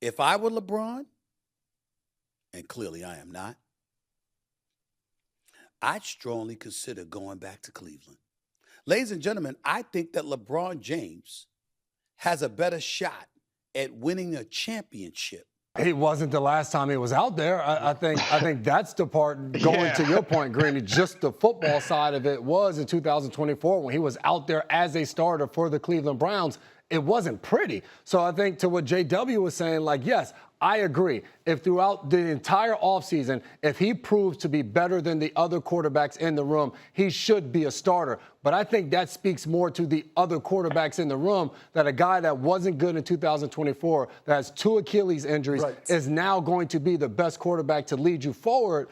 If I were LeBron, and clearly I am not, I'd strongly consider going back to Cleveland. Ladies and gentlemen, I think that LeBron James has a better shot at winning a championship. He wasn't the last time he was out there. I think that's the part, going to your point, Greeny, just the football side of it was in 2024 when he was out there as a starter for the Cleveland Browns. It wasn't pretty. So I think to what JW was saying, like, yes, I agree. If throughout the entire offseason, if he proves to be better than the other quarterbacks in the room, he should be a starter. But I think that speaks more to the other quarterbacks in the room, that a guy that wasn't good in 2024, that has 2 Achilles injuries, is now going to be the best quarterback to lead you forward.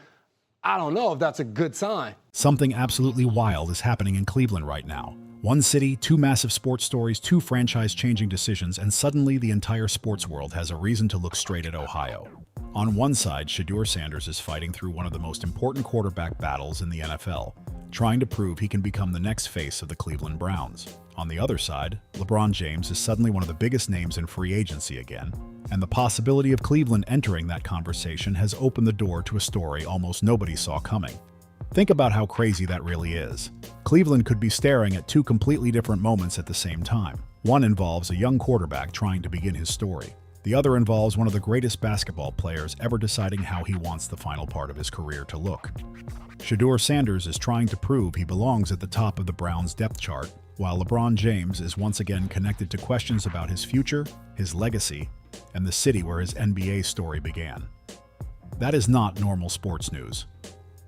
I don't know if that's a good sign. Something absolutely wild is happening in Cleveland right now. One city, 2 massive sports stories, 2 franchise-changing decisions, and suddenly the entire sports world has a reason to look straight at Ohio. On one side, Shedeur Sanders is fighting through one of the most important quarterback battles in the NFL, trying to prove he can become the next face of the Cleveland Browns. On the other side, LeBron James is suddenly one of the biggest names in free agency again, and the possibility of Cleveland entering that conversation has opened the door to a story almost nobody saw coming. Think about how crazy that really is. Cleveland could be staring at 2 completely different moments at the same time. One involves a young quarterback trying to begin his story. The other involves one of the greatest basketball players ever deciding how he wants the final part of his career to look. Shedeur Sanders is trying to prove he belongs at the top of the Browns' depth chart, while LeBron James is once again connected to questions about his future, his legacy, and the city where his NBA story began. That is not normal sports news.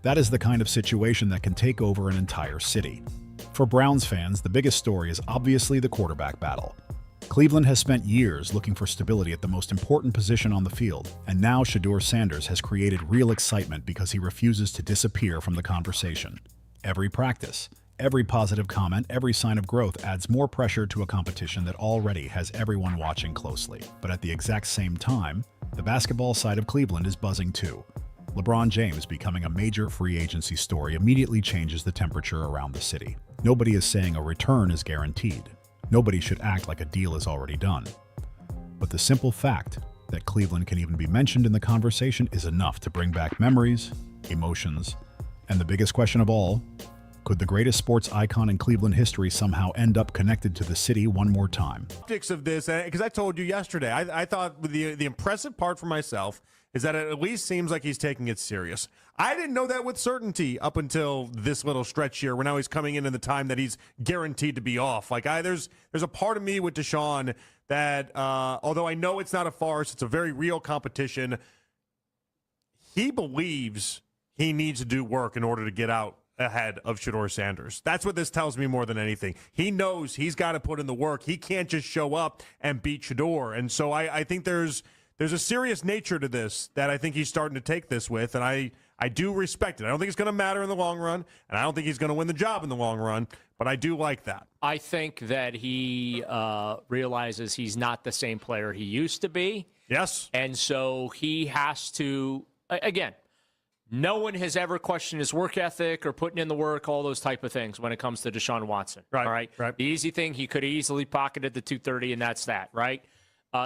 That is the kind of situation that can take over an entire city. For Browns fans, the biggest story is obviously the quarterback battle. Cleveland has spent years looking for stability at the most important position on the field, and now Shadur Sanders has created real excitement because he refuses to disappear from the conversation. Every practice, every positive comment, every sign of growth adds more pressure to a competition that already has everyone watching closely. But at the exact same time, the basketball side of Cleveland is buzzing too. LeBron James becoming a major free agency story immediately changes the temperature around the city. Nobody is saying a return is guaranteed. Nobody should act like a deal is already done. But the simple fact that Cleveland can even be mentioned in the conversation is enough to bring back memories, emotions, and the biggest question of all, could the greatest sports icon in Cleveland history somehow end up connected to the city one more time? Optics of this, because I told you yesterday, I thought the impressive part for myself is that it at least seems like he's taking it serious. I didn't know that with certainty up until this little stretch here, where now he's coming in the time that he's guaranteed to be off. Like, there's a part of me with Deshaun that, although I know it's not a farce, it's a very real competition, he believes he needs to do work in order to get out ahead of Shadur Sanders. That's what this tells me more than anything. He knows he's got to put in the work. He can't just show up and beat Shadur. And so I think there's a serious nature to this that I think he's starting to take this with, and I do respect it. I don't think it's going to matter in the long run, and I don't think he's going to win the job in the long run, but I do like that. I think that he realizes he's not the same player he used to be. Yes. And so he has to, again, no one has ever questioned his work ethic or putting in the work, all those type of things when it comes to Deshaun Watson. Right. All right. Right. The easy thing, he could have easily pocketed the 230, and that's that, right?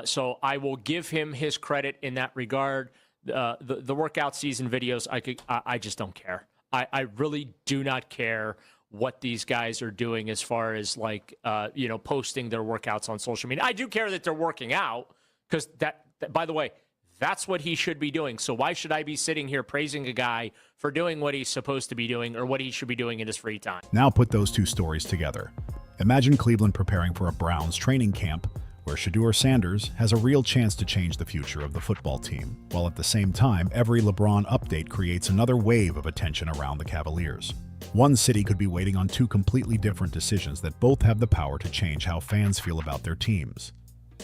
So I will give him his credit in that regard. The workout season videos, I just don't care. I really do not care what these guys are doing as far as posting their workouts on social media. I do care that they're working out because that, by the way, that's what he should be doing. So why should I be sitting here praising a guy for doing what he's supposed to be doing or what he should be doing in his free time? Now put those 2 stories together. Imagine Cleveland preparing for a Browns training camp where Shedeur Sanders has a real chance to change the future of the football team, while at the same time, every LeBron update creates another wave of attention around the Cavaliers. One city could be waiting on 2 completely different decisions that both have the power to change how fans feel about their teams.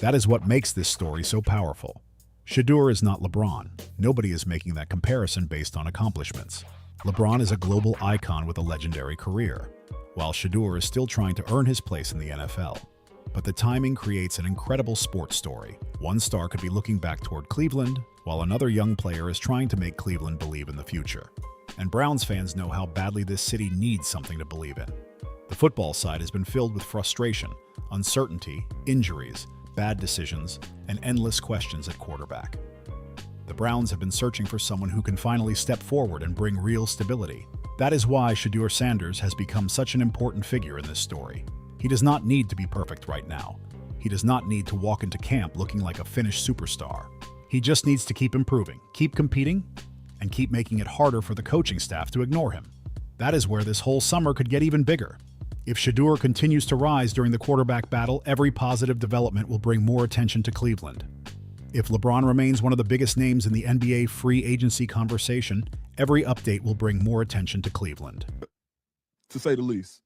That is what makes this story so powerful. Shedeur is not LeBron. Nobody is making that comparison based on accomplishments. LeBron is a global icon with a legendary career, while Shedeur is still trying to earn his place in the NFL. But the timing creates an incredible sports story. One star could be looking back toward Cleveland, while another young player is trying to make Cleveland believe in the future. And Browns fans know how badly this city needs something to believe in. The football side has been filled with frustration, uncertainty, injuries, bad decisions, and endless questions at quarterback. The Browns have been searching for someone who can finally step forward and bring real stability. That is why Shedeur Sanders has become such an important figure in this story. He does not need to be perfect right now. He does not need to walk into camp looking like a finished superstar. He just needs to keep improving, keep competing, and keep making it harder for the coaching staff to ignore him. That is where this whole summer could get even bigger. If Shedeur continues to rise during the quarterback battle, every positive development will bring more attention to Cleveland. If LeBron remains one of the biggest names in the NBA free agency conversation, every update will bring more attention to Cleveland. To say the least.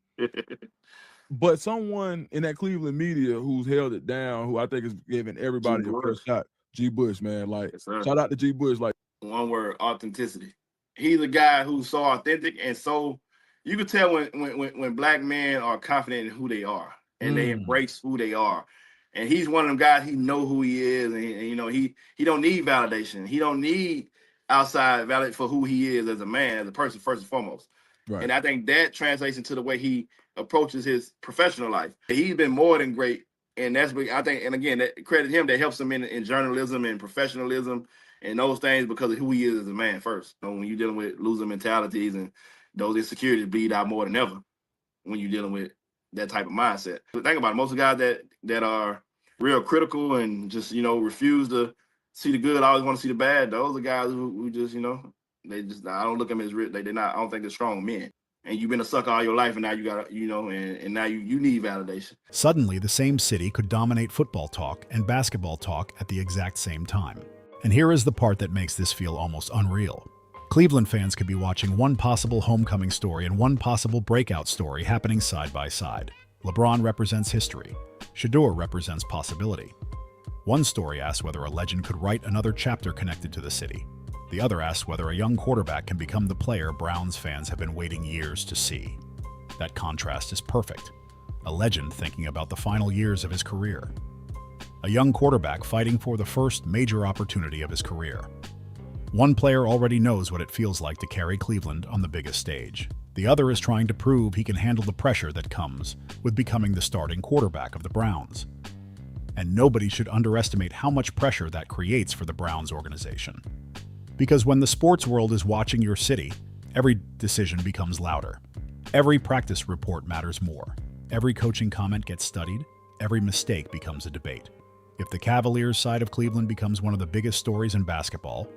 But someone in that Cleveland media who's held it down, who I think is giving everybody a first shot, G. Bush, man. Like, Yes, shout out to G. Bush. Like, one word, authenticity. He's a guy who's so authentic and so you can tell when black men are confident in who they are and they embrace who they are. And he's one of them guys, he know who he is, and you know, he don't need validation. He don't need outside validation for who he is as a man, as a person, first and foremost. right. And I think that translates into the way he approaches his professional life. He's been more than great. And that's what I think, and again, that credit him that helps him in journalism and professionalism and those things because of who he is as a man first. You know, when you're dealing with losing mentalities and those insecurities bleed out more than ever when you're dealing with that type of mindset. But think about it, most of the guys that are real critical and just, you know, refuse to see the good, always want to see the bad, those are guys who just, you know, they just, I don't look at them as real, they're not, I don't think they're strong men. And you've been a sucker all your life, and now you got to, you know, and now you need validation. Suddenly, the same city could dominate football talk and basketball talk at the exact same time. And here is the part that makes this feel almost unreal. Cleveland fans could be watching one possible homecoming story and one possible breakout story happening side by side. LeBron represents history. Shedeur represents possibility. One story asks whether a legend could write another chapter connected to the city. The other asks whether a young quarterback can become the player Browns fans have been waiting years to see. That contrast is perfect. A legend thinking about the final years of his career. A young quarterback fighting for the first major opportunity of his career. One player already knows what it feels like to carry Cleveland on the biggest stage. The other is trying to prove he can handle the pressure that comes with becoming the starting quarterback of the Browns. And nobody should underestimate how much pressure that creates for the Browns organization. Because when the sports world is watching your city, every decision becomes louder. Every practice report matters more. Every coaching comment gets studied. Every mistake becomes a debate. If the Cavaliers' side of Cleveland becomes one of the biggest stories in basketball,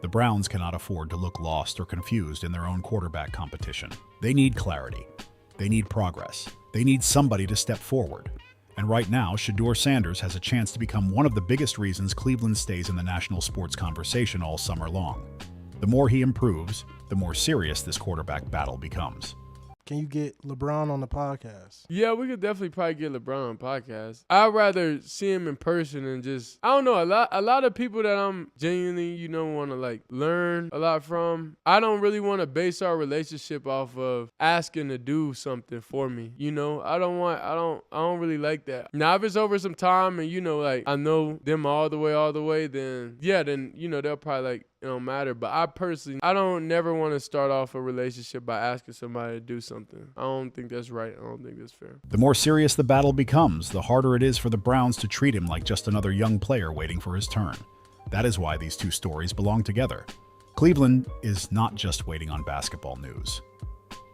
the Browns cannot afford to look lost or confused in their own quarterback competition. They need clarity. They need progress. They need somebody to step forward. And right now, Shedeur Sanders has a chance to become one of the biggest reasons Cleveland stays in the national sports conversation all summer long. The more he improves, the more serious this quarterback battle becomes. Can you get LeBron on the podcast? Yeah, we could definitely probably get LeBron on the podcast. I'd rather see him in person and just, I don't know, a lot of people that I'm genuinely, you know, want to like learn a lot from. I don't really want to base our relationship off of asking to do something for me. You know, I don't really like that. Now, if it's over some time and, you know, like I know them all the way, then yeah, then, you know, they'll probably like, it don't matter. But I personally, I don't never want to start off a relationship by asking somebody to do something. I don't think that's right. I don't think that's fair. The more serious the battle becomes, the harder it is for the Browns to treat him like just another young player waiting for his turn. That is why these two stories belong together. Cleveland is not just waiting on basketball news.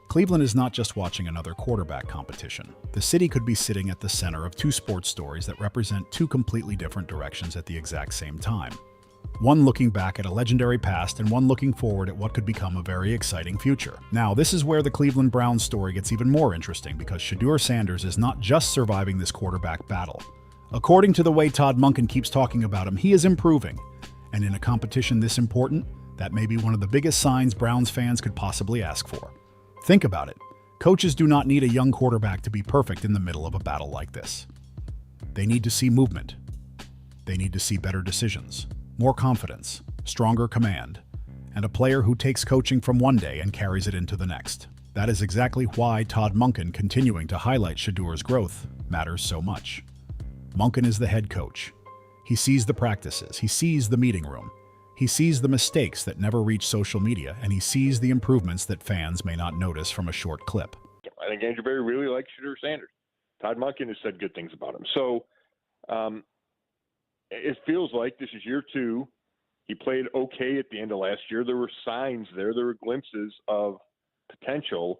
Cleveland is not just watching another quarterback competition. The city could be sitting at the center of two sports stories that represent two completely different directions at the exact same time. One looking back at a legendary past and one looking forward at what could become a very exciting future. Now, this is where the Cleveland Browns story gets even more interesting because Shedeur Sanders is not just surviving this quarterback battle. According to the way Todd Monkin keeps talking about him, he is improving. And in a competition this important, that may be one of the biggest signs Browns fans could possibly ask for. Think about it. Coaches do not need a young quarterback to be perfect in the middle of a battle like this. They need to see movement. They need to see better decisions. More confidence, stronger command, and a player who takes coaching from one day and carries it into the next. That is exactly why Todd Monkin continuing to highlight Shedeur's growth matters so much. Monkin is the head coach. He sees the practices, he sees the meeting room, he sees the mistakes that never reach social media, and he sees the improvements that fans may not notice from a short clip. I think Andrew Berry really likes Shedeur Sanders. Todd Monkin has said good things about him. So it feels like this is year 2. He played okay at the end of last year. There were signs there. There were glimpses of potential.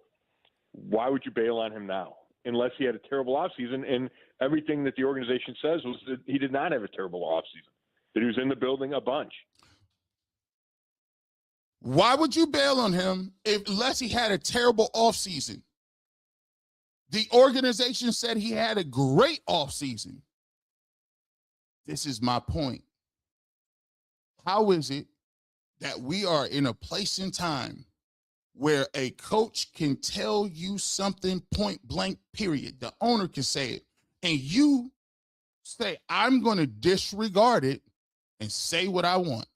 Why would you bail on him now? Unless he had a terrible offseason, and everything that the organization says was that he did not have a terrible offseason, that he was in the building a bunch. Why would you bail on him unless he had a terrible offseason? The organization said he had a great offseason. This is my point. How is it that we are in a place in time where a coach can tell you something point blank, period? The owner can say it, and you say, I'm going to disregard it and say what I want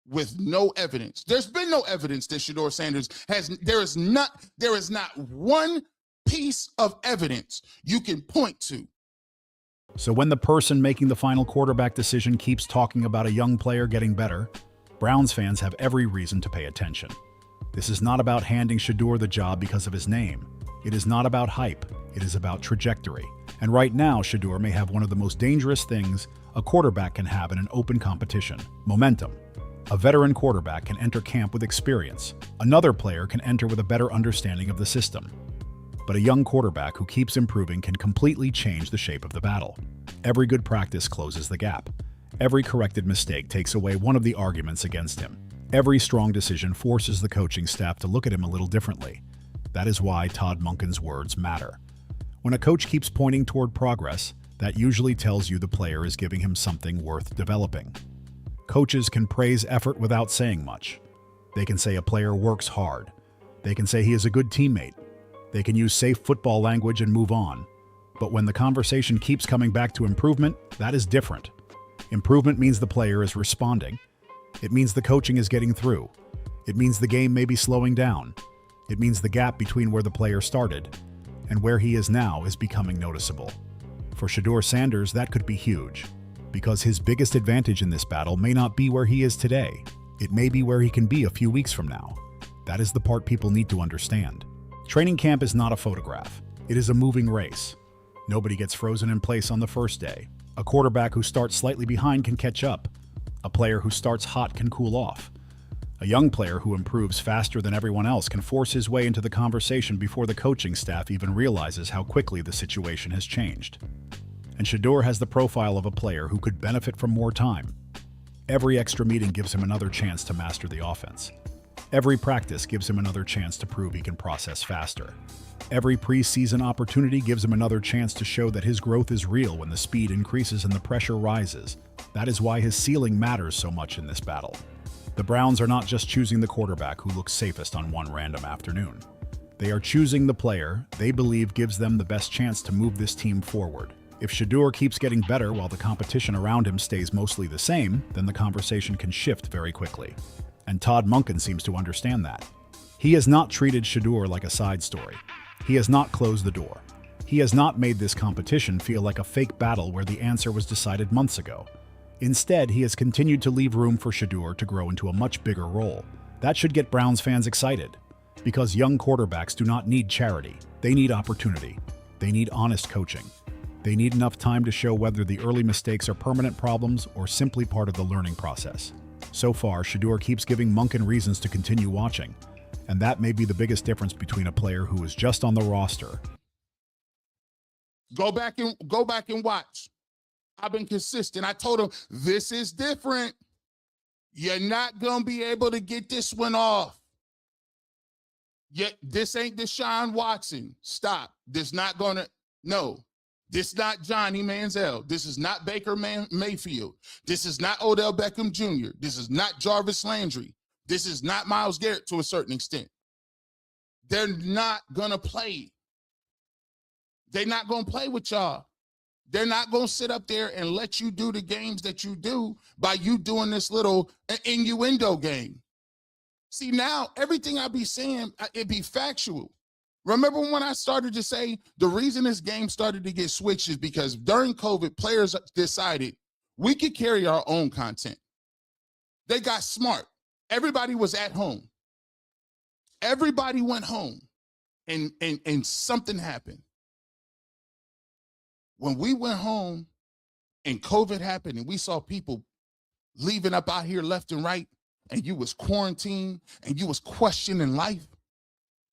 with no evidence. There's been no evidence that Shedeur Sanders has. There is not one piece of evidence you can point to. So when the person making the final quarterback decision keeps talking about a young player getting better, Browns fans have every reason to pay attention. This is not about handing Shedeur the job because of his name. It is not about hype. It is about trajectory. And right now, Shedeur may have one of the most dangerous things a quarterback can have in an open competition: momentum. A veteran quarterback can enter camp with experience. Another player can enter with a better understanding of the system. But a young quarterback who keeps improving can completely change the shape of the battle. Every good practice closes the gap. Every corrected mistake takes away one of the arguments against him. Every strong decision forces the coaching staff to look at him a little differently. That is why Todd Monkin's words matter. When a coach keeps pointing toward progress, that usually tells you the player is giving him something worth developing. Coaches can praise effort without saying much. They can say a player works hard. They can say he is a good teammate. They can use safe football language and move on. But when the conversation keeps coming back to improvement, that is different. Improvement means the player is responding. It means the coaching is getting through. It means the game may be slowing down. It means the gap between where the player started and where he is now is becoming noticeable. For Shadur Sanders, that could be huge, because his biggest advantage in this battle may not be where he is today. It may be where he can be a few weeks from now. That is the part people need to understand. Training camp is not a photograph. It is a moving race. Nobody gets frozen in place on the first day. A quarterback who starts slightly behind can catch up. A player who starts hot can cool off. A young player who improves faster than everyone else can force his way into the conversation before the coaching staff even realizes how quickly the situation has changed. And Shedeur has the profile of a player who could benefit from more time. Every extra meeting gives him another chance to master the offense. Every practice gives him another chance to prove he can process faster. Every preseason opportunity gives him another chance to show that his growth is real when the speed increases and the pressure rises. That is why his ceiling matters so much in this battle. The Browns are not just choosing the quarterback who looks safest on one random afternoon. They are choosing the player they believe gives them the best chance to move this team forward. If Shedeur keeps getting better while the competition around him stays mostly the same, then the conversation can shift very quickly. And Todd Monkin seems to understand that. He has not treated Shedeur like a side story. He has not closed the door. He has not made this competition feel like a fake battle where the answer was decided months ago. Instead, he has continued to leave room for Shedeur to grow into a much bigger role. That should get Browns fans excited, because young quarterbacks do not need charity. They need opportunity. They need honest coaching. They need enough time to show whether the early mistakes are permanent problems or simply part of the learning process. So far, Shedeur keeps giving Monkin reasons to continue watching, and that may be the biggest difference between a player who is just on the roster. Go back and watch. I've been consistent. I told him, this is different. You're not going to be able to get this one off. Yet this ain't Deshaun Watson. Stop. This not going to, no. This not Johnny Manziel. This is not Baker Mayfield. This is not Odell Beckham Jr. This is not Jarvis Landry. This is not Myles Garrett to a certain extent. They're not going to play. They're not going to play with y'all. They're not going to sit up there and let you do the games that you do by you doing this little innuendo game. See, now everything I be saying, it be factual. Remember when I started to say the reason this game started to get switched is because during COVID, players decided we could carry our own content. They got smart. Everybody was at home. Everybody went home, and something happened. When we went home and COVID happened and we saw people leaving up out here left and right, and you was quarantined and you was questioning life,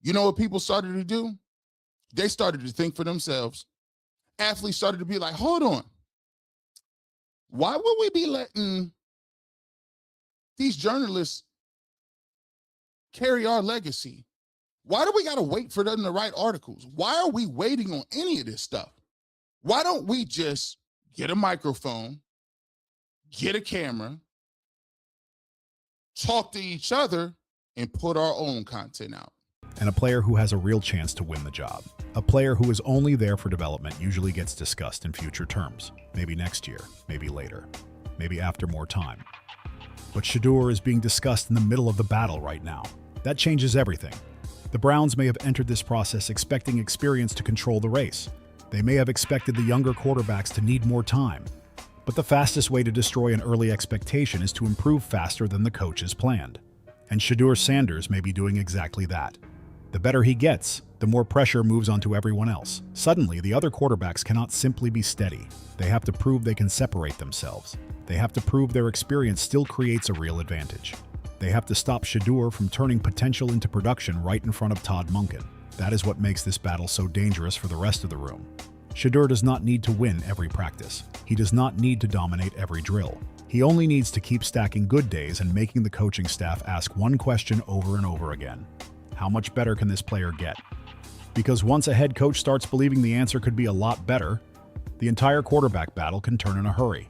you know what people started to do? They started to think for themselves. Athletes started to be like, hold on. Why would we be letting these journalists carry our legacy? Why do we got to wait for them to write articles? Why are we waiting on any of this stuff? Why don't we just get a microphone, get a camera, talk to each other, and put our own content out? And a player who has a real chance to win the job. A player who is only there for development usually gets discussed in future terms. Maybe next year, maybe later, maybe after more time. But Shedeur is being discussed in the middle of the battle right now. That changes everything. The Browns may have entered this process expecting experience to control the race. They may have expected the younger quarterbacks to need more time. But the fastest way to destroy an early expectation is to improve faster than the coaches planned. And Shadur Sanders may be doing exactly that. The better he gets, the more pressure moves onto everyone else. Suddenly, the other quarterbacks cannot simply be steady. They have to prove they can separate themselves. They have to prove their experience still creates a real advantage. They have to stop Shedeur from turning potential into production right in front of Todd Monkin. That is what makes this battle so dangerous for the rest of the room. Shedeur does not need to win every practice. He does not need to dominate every drill. He only needs to keep stacking good days and making the coaching staff ask one question over and over again. How much better can this player get? Because once a head coach starts believing the answer could be a lot better, the entire quarterback battle can turn in a hurry.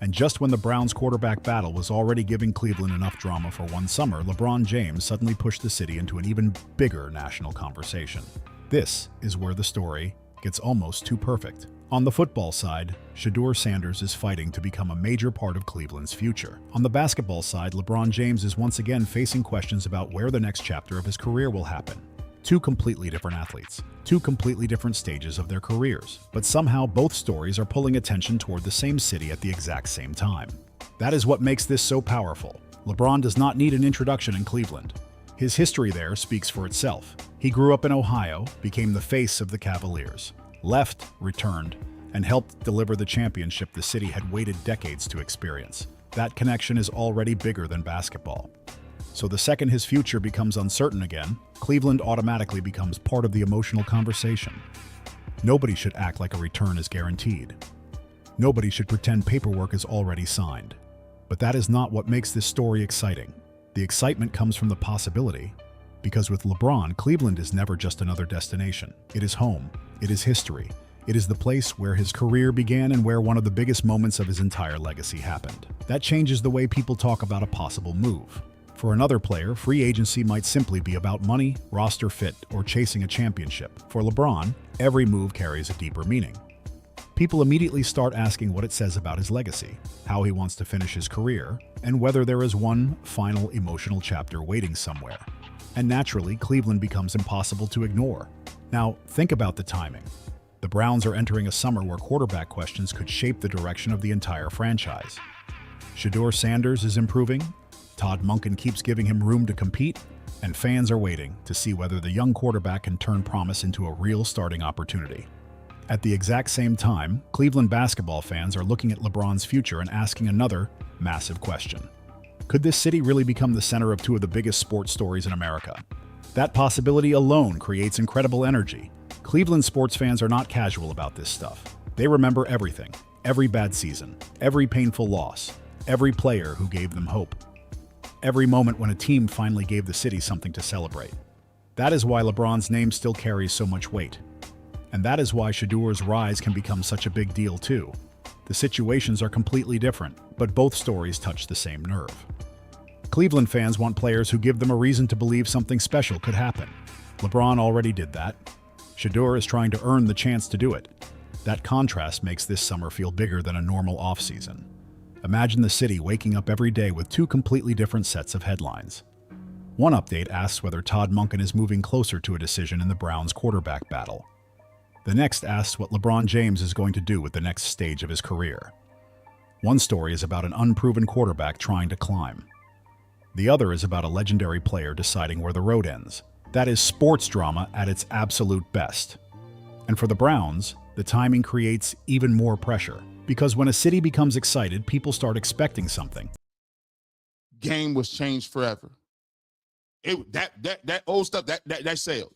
And just when the Browns' quarterback battle was already giving Cleveland enough drama for one summer, LeBron James suddenly pushed the city into an even bigger national conversation. This is where the story gets almost too perfect. On the football side, Shedeur Sanders is fighting to become a major part of Cleveland's future. On the basketball side, LeBron James is once again facing questions about where the next chapter of his career will happen. Two completely different athletes, two completely different stages of their careers, but somehow both stories are pulling attention toward the same city at the exact same time. That is what makes this so powerful. LeBron does not need an introduction in Cleveland. His history there speaks for itself. He grew up in Ohio, became the face of the Cavaliers, left, returned, and helped deliver the championship the city had waited decades to experience. That connection is already bigger than basketball. So the second his future becomes uncertain again, Cleveland automatically becomes part of the emotional conversation. Nobody should act like a return is guaranteed. Nobody should pretend paperwork is already signed. But that is not what makes this story exciting. The excitement comes from the possibility, because with LeBron, Cleveland is never just another destination. It is home. It is history. It is the place where his career began and where one of the biggest moments of his entire legacy happened. That changes the way people talk about a possible move. For another player, free agency might simply be about money, roster fit, or chasing a championship. For LeBron, every move carries a deeper meaning. People immediately start asking what it says about his legacy, how he wants to finish his career, and whether there is one final emotional chapter waiting somewhere. And naturally, Cleveland becomes impossible to ignore. Now, think about the timing. The Browns are entering a summer where quarterback questions could shape the direction of the entire franchise. Shedeur Sanders is improving, Todd Monkin keeps giving him room to compete, and fans are waiting to see whether the young quarterback can turn promise into a real starting opportunity. At the exact same time, Cleveland basketball fans are looking at LeBron's future and asking another massive question. Could this city really become the center of two of the biggest sports stories in America? That possibility alone creates incredible energy. Cleveland sports fans are not casual about this stuff. They remember everything, every bad season, every painful loss, every player who gave them hope, every moment when a team finally gave the city something to celebrate. That is why LeBron's name still carries so much weight. And that is why Shedeur's rise can become such a big deal too. The situations are completely different, but both stories touch the same nerve. Cleveland fans want players who give them a reason to believe something special could happen. LeBron already did that. Shedeur is trying to earn the chance to do it. That contrast makes this summer feel bigger than a normal offseason. Imagine the city waking up every day with two completely different sets of headlines. One update asks whether Todd Monkin is moving closer to a decision in the Browns' quarterback battle. The next asks what LeBron James is going to do with the next stage of his career. One story is about an unproven quarterback trying to climb. The other is about a legendary player deciding where the road ends. That is sports drama at its absolute best. And for the Browns, the timing creates even more pressure. Because when a city becomes excited, people start expecting something. Game was changed forever. That old stuff that sailed.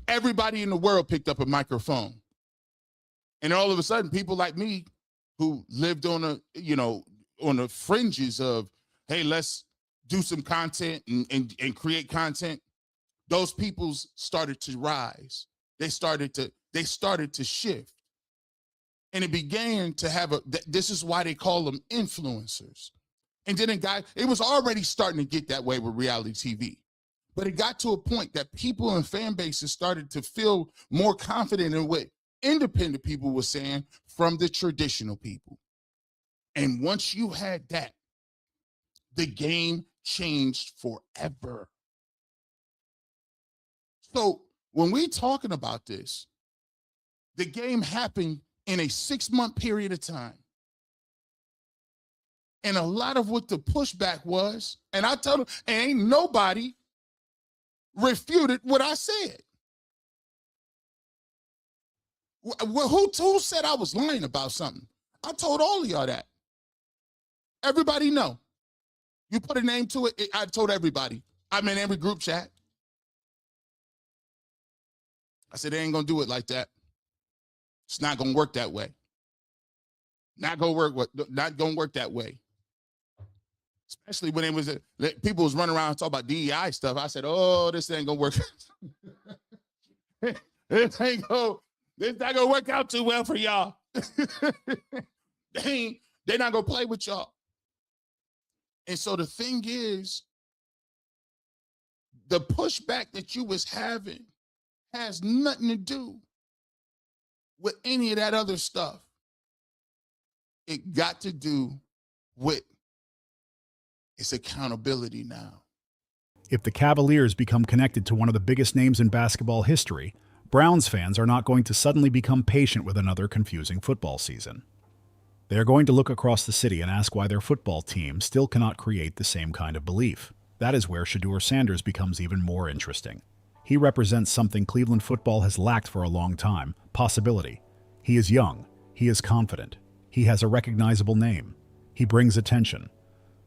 Everybody in the world picked up a microphone, and all of a sudden, people like me, who lived on the fringes of, hey, let's do some content and create content. Those peoples started to rise. They started to shift, and it began to have this is why they call them influencers. And then it was already starting to get that way with reality TV. But it got to a point that people and fan bases started to feel more confident in what independent people were saying from the traditional people. And once you had that, the game changed forever. So when we're talking about this, the game happened in a 6-month period of time. And a lot of what the pushback was, and I told them, and ain't nobody refuted what I said. Who said I was lying about something? I told all of y'all that. Everybody know. You put a name to it, I told everybody. I'm in every group chat. I said, they ain't gonna do it like that. It's not gonna work that way. Not gonna work that way. Especially when it was people was running around and talking about DEI stuff. I said, oh, this ain't gonna work. This not gonna work out too well for y'all. They're not gonna play with y'all. And so the thing is, the pushback that you was having has nothing to do with any of that other stuff. It got to do with its accountability now. If the Cavaliers become connected to one of the biggest names in basketball history, Browns fans are not going to suddenly become patient with another confusing football season. They are going to look across the city and ask why their football team still cannot create the same kind of belief. That is where Shedeur Sanders becomes even more interesting. He represents something Cleveland football has lacked for a long time: possibility. He is young. He is confident. He has a recognizable name. He brings attention.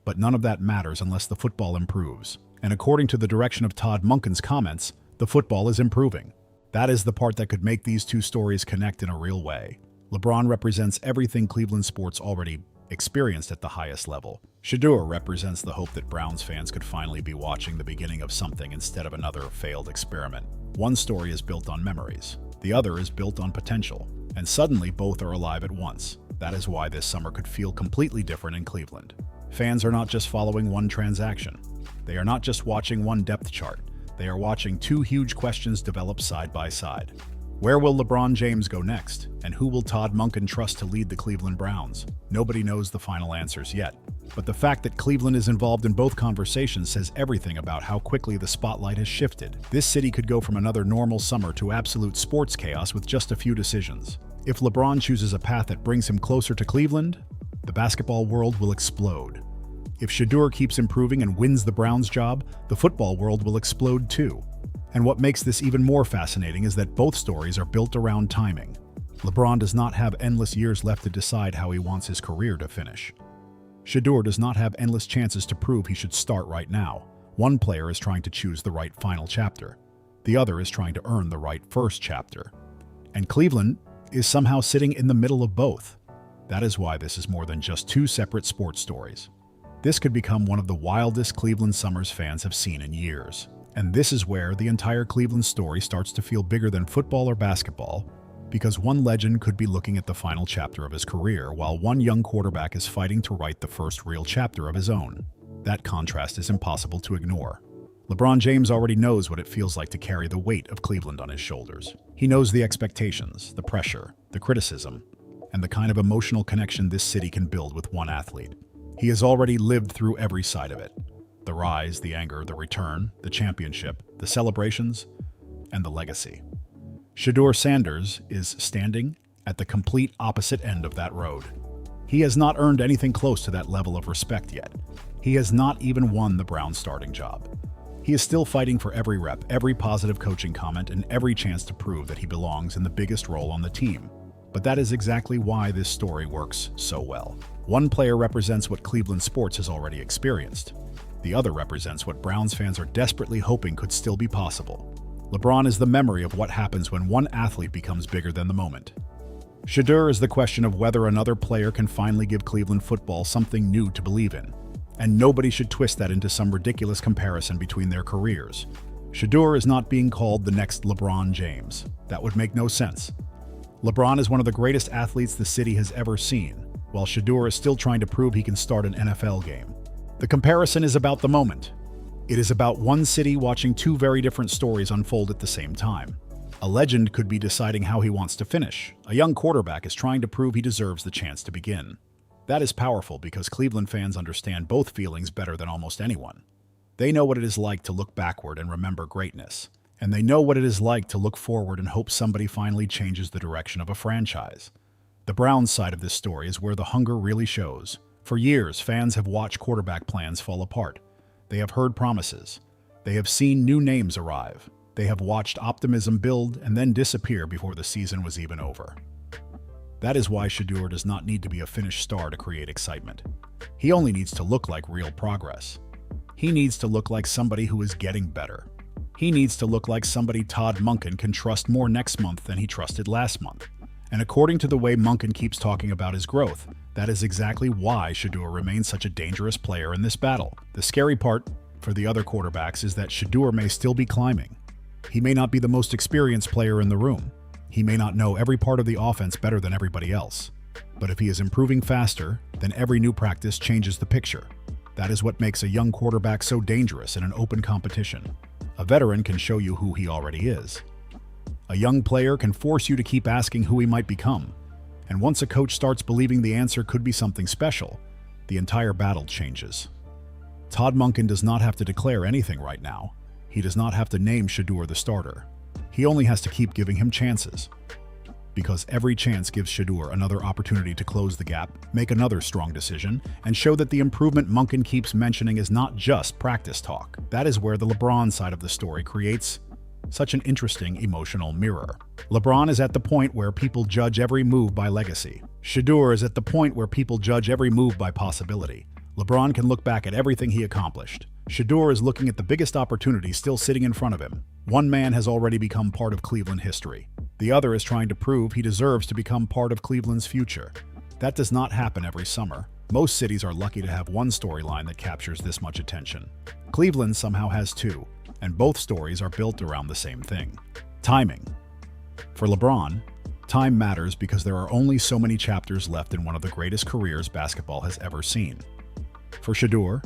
But none of that matters unless the football improves. And according to the direction of Todd Monkin's comments, the football is improving. That is the part that could make these two stories connect in a real way. LeBron represents everything Cleveland sports already experienced at the highest level. Shedeur represents the hope that Browns fans could finally be watching the beginning of something instead of another failed experiment. One story is built on memories. The other is built on potential. And suddenly both are alive at once. That is why this summer could feel completely different in Cleveland. Fans are not just following one transaction. They are not just watching one depth chart. They are watching two huge questions develop side by side. Where will LeBron James go next? And who will Todd Monkin trust to lead the Cleveland Browns? Nobody knows the final answers yet. But the fact that Cleveland is involved in both conversations says everything about how quickly the spotlight has shifted. This city could go from another normal summer to absolute sports chaos with just a few decisions. If LeBron chooses a path that brings him closer to Cleveland, the basketball world will explode. If Shedeur keeps improving and wins the Browns job, the football world will explode too. And what makes this even more fascinating is that both stories are built around timing. LeBron does not have endless years left to decide how he wants his career to finish. Shedeur does not have endless chances to prove he should start right now. One player is trying to choose the right final chapter. The other is trying to earn the right first chapter. And Cleveland is somehow sitting in the middle of both. That is why this is more than just two separate sports stories. This could become one of the wildest Cleveland summers fans have seen in years. And this is where the entire Cleveland story starts to feel bigger than football or basketball, because one legend could be looking at the final chapter of his career, while one young quarterback is fighting to write the first real chapter of his own. That contrast is impossible to ignore. LeBron James already knows what it feels like to carry the weight of Cleveland on his shoulders. He knows the expectations, the pressure, the criticism, and the kind of emotional connection this city can build with one athlete. He has already lived through every side of it. The rise, the anger, the return, the championship, the celebrations, and the legacy. Shedeur Sanders is standing at the complete opposite end of that road. He has not earned anything close to that level of respect yet. He has not even won the Browns starting job. He is still fighting for every rep, every positive coaching comment, and every chance to prove that he belongs in the biggest role on the team. But that is exactly why this story works so well. One player represents what Cleveland sports has already experienced. The other represents what Browns fans are desperately hoping could still be possible. LeBron is the memory of what happens when one athlete becomes bigger than the moment. Shedeur is the question of whether another player can finally give Cleveland football something new to believe in. And nobody should twist that into some ridiculous comparison between their careers. Shedeur is not being called the next LeBron James. That would make no sense. LeBron is one of the greatest athletes the city has ever seen, while Shedeur is still trying to prove he can start an NFL game. The comparison is about the moment. It is about one city watching two very different stories unfold at the same time. A legend could be deciding how he wants to finish. A young quarterback is trying to prove he deserves the chance to begin. That is powerful because Cleveland fans understand both feelings better than almost anyone. They know what it is like to look backward and remember greatness. And they know what it is like to look forward and hope somebody finally changes the direction of a franchise. The Browns side of this story is where the hunger really shows. For years, fans have watched quarterback plans fall apart. They have heard promises. They have seen new names arrive. They have watched optimism build and then disappear before the season was even over. That is why Shedeur does not need to be a finished star to create excitement. He only needs to look like real progress. He needs to look like somebody who is getting better. He needs to look like somebody Todd Monkin can trust more next month than he trusted last month. And according to the way Monkin keeps talking about his growth, that is exactly why Shedeur remains such a dangerous player in this battle. The scary part for the other quarterbacks is that Shedeur may still be climbing. He may not be the most experienced player in the room. He may not know every part of the offense better than everybody else. But if he is improving faster, then every new practice changes the picture. That is what makes a young quarterback so dangerous in an open competition. A veteran can show you who he already is. A young player can force you to keep asking who he might become. And once a coach starts believing the answer could be something special, the entire battle changes. Todd Monkin does not have to declare anything right now. He does not have to name Shedeur the starter. He only has to keep giving him chances. Because every chance gives Shedeur another opportunity to close the gap, make another strong decision, and show that the improvement Monkin keeps mentioning is not just practice talk. That is where the LeBron side of the story creates such an interesting emotional mirror. LeBron is at the point where people judge every move by legacy. Shedeur is at the point where people judge every move by possibility. LeBron can look back at everything he accomplished. Shedeur is looking at the biggest opportunity still sitting in front of him. One man has already become part of Cleveland history. The other is trying to prove he deserves to become part of Cleveland's future. That does not happen every summer. Most cities are lucky to have one storyline that captures this much attention. Cleveland somehow has two, and both stories are built around the same thing: timing. For LeBron, time matters because there are only so many chapters left in one of the greatest careers basketball has ever seen. For Shedeur,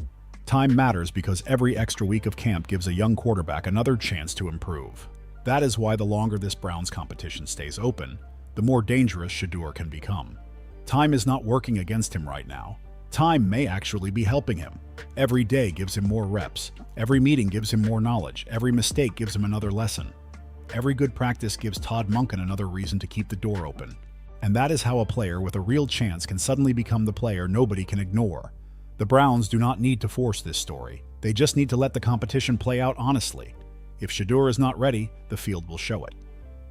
time matters because every extra week of camp gives a young quarterback another chance to improve. That is why the longer this Browns competition stays open, the more dangerous Shedeur can become. Time is not working against him right now. Time may actually be helping him. Every day gives him more reps. Every meeting gives him more knowledge. Every mistake gives him another lesson. Every good practice gives Todd Monkin another reason to keep the door open. And that is how a player with a real chance can suddenly become the player nobody can ignore. The Browns do not need to force this story. They just need to let the competition play out honestly. If Shedeur is not ready, the field will show it.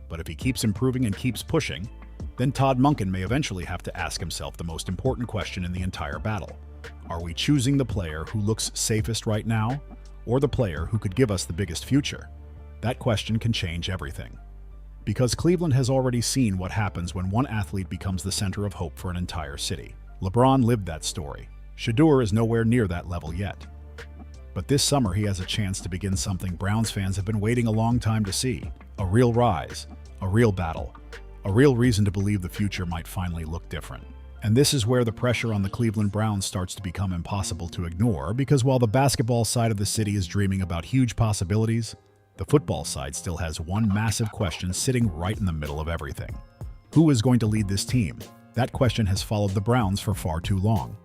But if he keeps improving and keeps pushing, then Todd Monkin may eventually have to ask himself the most important question in the entire battle. Are we choosing the player who looks safest right now, or the player who could give us the biggest future? That question can change everything. Because Cleveland has already seen what happens when one athlete becomes the center of hope for an entire city. LeBron lived that story. Shedeur is nowhere near that level yet. But this summer he has a chance to begin something Browns fans have been waiting a long time to see. A real rise, a real battle, a real reason to believe the future might finally look different. And this is where the pressure on the Cleveland Browns starts to become impossible to ignore, because while the basketball side of the city is dreaming about huge possibilities, the football side still has one massive question sitting right in the middle of everything. Who is going to lead this team? That question has followed the Browns for far too long.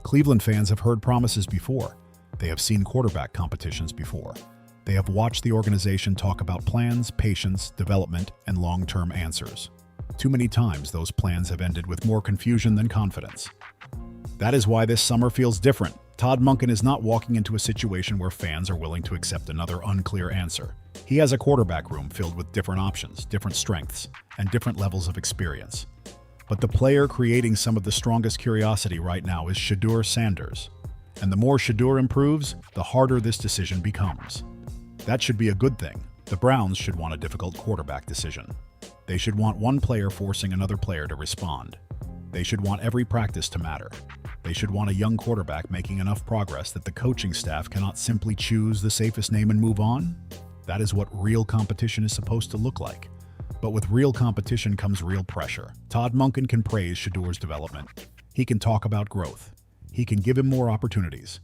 Cleveland fans have heard promises before. They have seen quarterback competitions before. They have watched the organization talk about plans, patience, development, and long-term answers. Too many times those plans have ended with more confusion than confidence. That is why this summer feels different. Todd Monkin is not walking into a situation where fans are willing to accept another unclear answer. He has a quarterback room filled with different options, different strengths, and different levels of experience. But the player creating some of the strongest curiosity right now is Shedeur Sanders. And the more Shedeur improves, the harder this decision becomes. That should be a good thing. The Browns should want a difficult quarterback decision. They should want one player forcing another player to respond. They should want every practice to matter. They should want a young quarterback making enough progress that the coaching staff cannot simply choose the safest name and move on. That is what real competition is supposed to look like. But with real competition comes real pressure. Todd Monkin can praise Shedeur's development. He can talk about growth. He can give him more opportunities.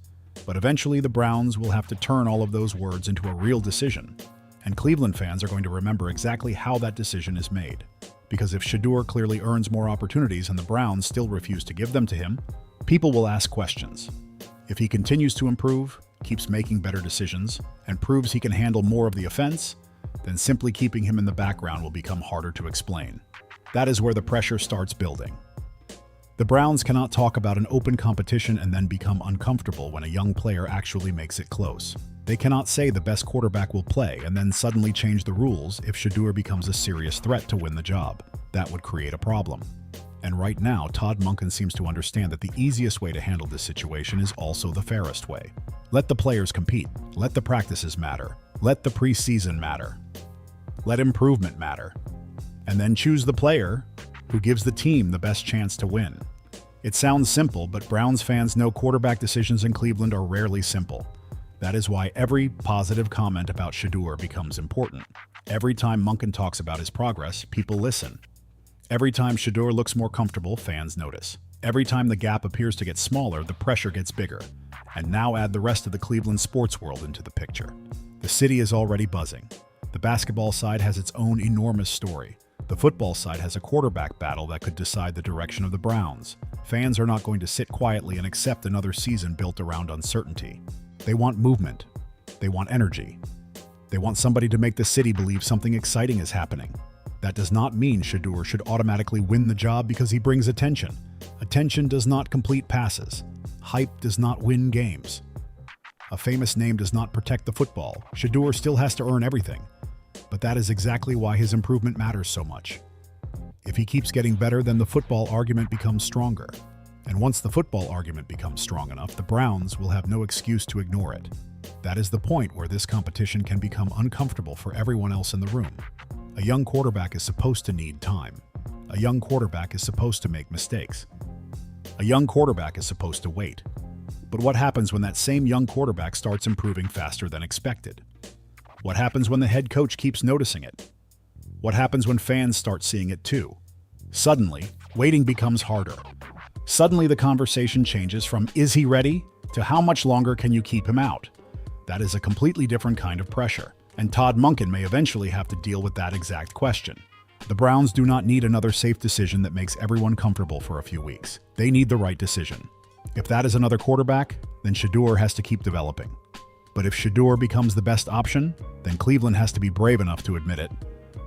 But eventually the Browns will have to turn all of those words into a real decision. And Cleveland fans are going to remember exactly how that decision is made. Because if Shedeur clearly earns more opportunities and the Browns still refuse to give them to him, people will ask questions. If he continues to improve, keeps making better decisions, and proves he can handle more of the offense, then simply keeping him in the background will become harder to explain. That is where the pressure starts building. The Browns cannot talk about an open competition and then become uncomfortable when a young player actually makes it close. They cannot say the best quarterback will play and then suddenly change the rules if Shedeur becomes a serious threat to win the job. That would create a problem. And right now, Todd Monkin seems to understand that the easiest way to handle this situation is also the fairest way. Let the players compete. Let the practices matter. Let the preseason matter. Let improvement matter. And then choose the player who gives the team the best chance to win. It sounds simple, but Browns fans know quarterback decisions in Cleveland are rarely simple. That is why every positive comment about Shedeur becomes important. Every time Monkin talks about his progress, people listen. Every time Shedeur looks more comfortable, fans notice. Every time the gap appears to get smaller, the pressure gets bigger. And now add the rest of the Cleveland sports world into the picture. The city is already buzzing. The basketball side has its own enormous story. The football side has a quarterback battle that could decide the direction of the Browns. Fans are not going to sit quietly and accept another season built around uncertainty. They want movement. They want energy. They want somebody to make the city believe something exciting is happening. That does not mean Shedeur should automatically win the job because he brings attention. Attention does not complete passes. Hype does not win games. A famous name does not protect the football. Shedeur still has to earn everything. But that is exactly why his improvement matters so much. If he keeps getting better, then the football argument becomes stronger. And once the football argument becomes strong enough, the Browns will have no excuse to ignore it. That is the point where this competition can become uncomfortable for everyone else in the room. A young quarterback is supposed to need time. A young quarterback is supposed to make mistakes. A young quarterback is supposed to wait. But what happens when that same young quarterback starts improving faster than expected? What happens when the head coach keeps noticing it? What happens when fans start seeing it too? Suddenly, waiting becomes harder. Suddenly the conversation changes from "is he ready?" to "how much longer can you keep him out?" That is a completely different kind of pressure, and Todd Monkin may eventually have to deal with that exact question. The Browns do not need another safe decision that makes everyone comfortable for a few weeks. They need the right decision. If that is another quarterback, then Shedeur has to keep developing. But if Shedeur becomes the best option, then Cleveland has to be brave enough to admit it.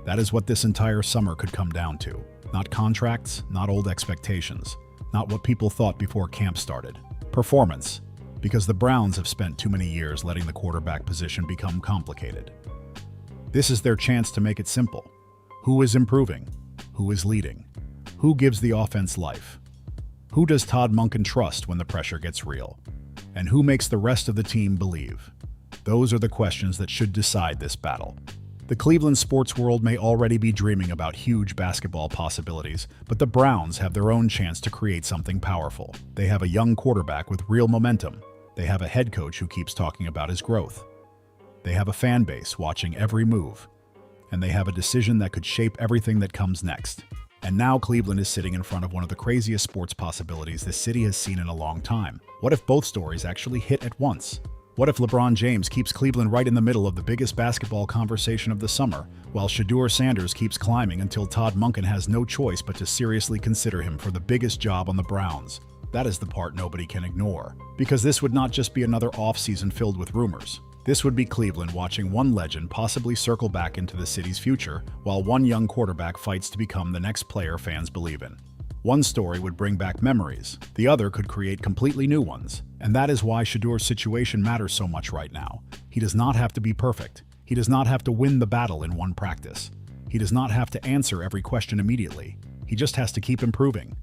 That is what this entire summer could come down to. Not contracts, not old expectations, not what people thought before camp started. Performance, because the Browns have spent too many years letting the quarterback position become complicated. This is their chance to make it simple. Who is improving? Who is leading? Who gives the offense life? Who does Todd Monkin trust when the pressure gets real? And who makes the rest of the team believe? Those are the questions that should decide this battle. The Cleveland sports world may already be dreaming about huge basketball possibilities, but the Browns have their own chance to create something powerful. They have a young quarterback with real momentum. They have a head coach who keeps talking about his growth. They have a fan base watching every move. And they have a decision that could shape everything that comes next. And now Cleveland is sitting in front of one of the craziest sports possibilities this city has seen in a long time. What if both stories actually hit at once? What if LeBron James keeps Cleveland right in the middle of the biggest basketball conversation of the summer, while Shedeur Sanders keeps climbing until Todd Monkin has no choice but to seriously consider him for the biggest job on the Browns? That is the part nobody can ignore. Because this would not just be another offseason filled with rumors. This would be Cleveland watching one legend possibly circle back into the city's future, while one young quarterback fights to become the next player fans believe in. One story would bring back memories, the other could create completely new ones. And that is why Shedeur's situation matters so much right now. He does not have to be perfect. He does not have to win the battle in one practice. He does not have to answer every question immediately. He He just has to keep improving.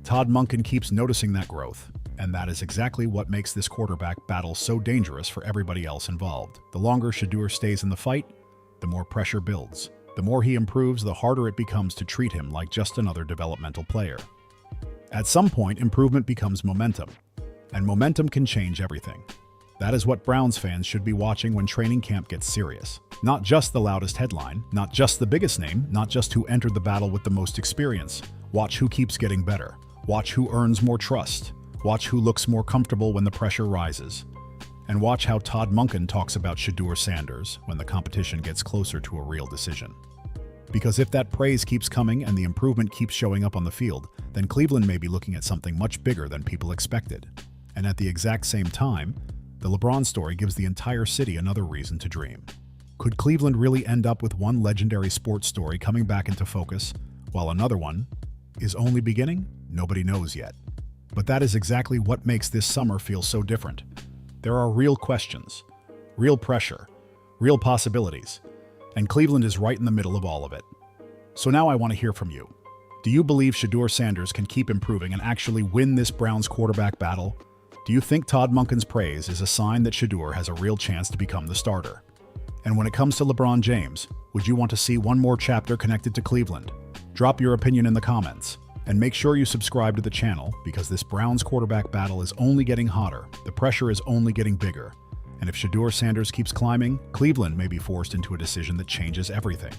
Todd Monkin keeps noticing that growth, and that is exactly what makes this quarterback battle so dangerous for everybody else involved. The longer Shedeur stays in the fight, the more pressure builds. The more he improves, the harder it becomes to treat him like just another developmental player. At some point, improvement becomes momentum, and momentum can change everything. That is what Browns fans should be watching when training camp gets serious. Not just the loudest headline, not just the biggest name, not just who entered the battle with the most experience. Watch who keeps getting better. Watch who earns more trust. Watch who looks more comfortable when the pressure rises. And watch how Todd Monkin talks about Shedeur Sanders when the competition gets closer to a real decision. Because if that praise keeps coming and the improvement keeps showing up on the field, then Cleveland may be looking at something much bigger than people expected. And at the exact same time, the LeBron story gives the entire city another reason to dream. Could Cleveland really end up with one legendary sports story coming back into focus, while another one is only beginning? Nobody knows yet. But that is exactly what makes this summer feel so different. There are real questions, real pressure, real possibilities, and Cleveland is right in the middle of all of it. So now I want to hear from you. Do you believe Shadur Sanders can keep improving and actually win this Browns quarterback battle? Do you think Todd Monkin's praise is a sign that Shedeur has a real chance to become the starter? And when it comes to LeBron James, would you want to see one more chapter connected to Cleveland? Drop your opinion in the comments. And make sure you subscribe to the channel because this Browns quarterback battle is only getting hotter. The pressure is only getting bigger. And if Shedeur Sanders keeps climbing, Cleveland may be forced into a decision that changes everything.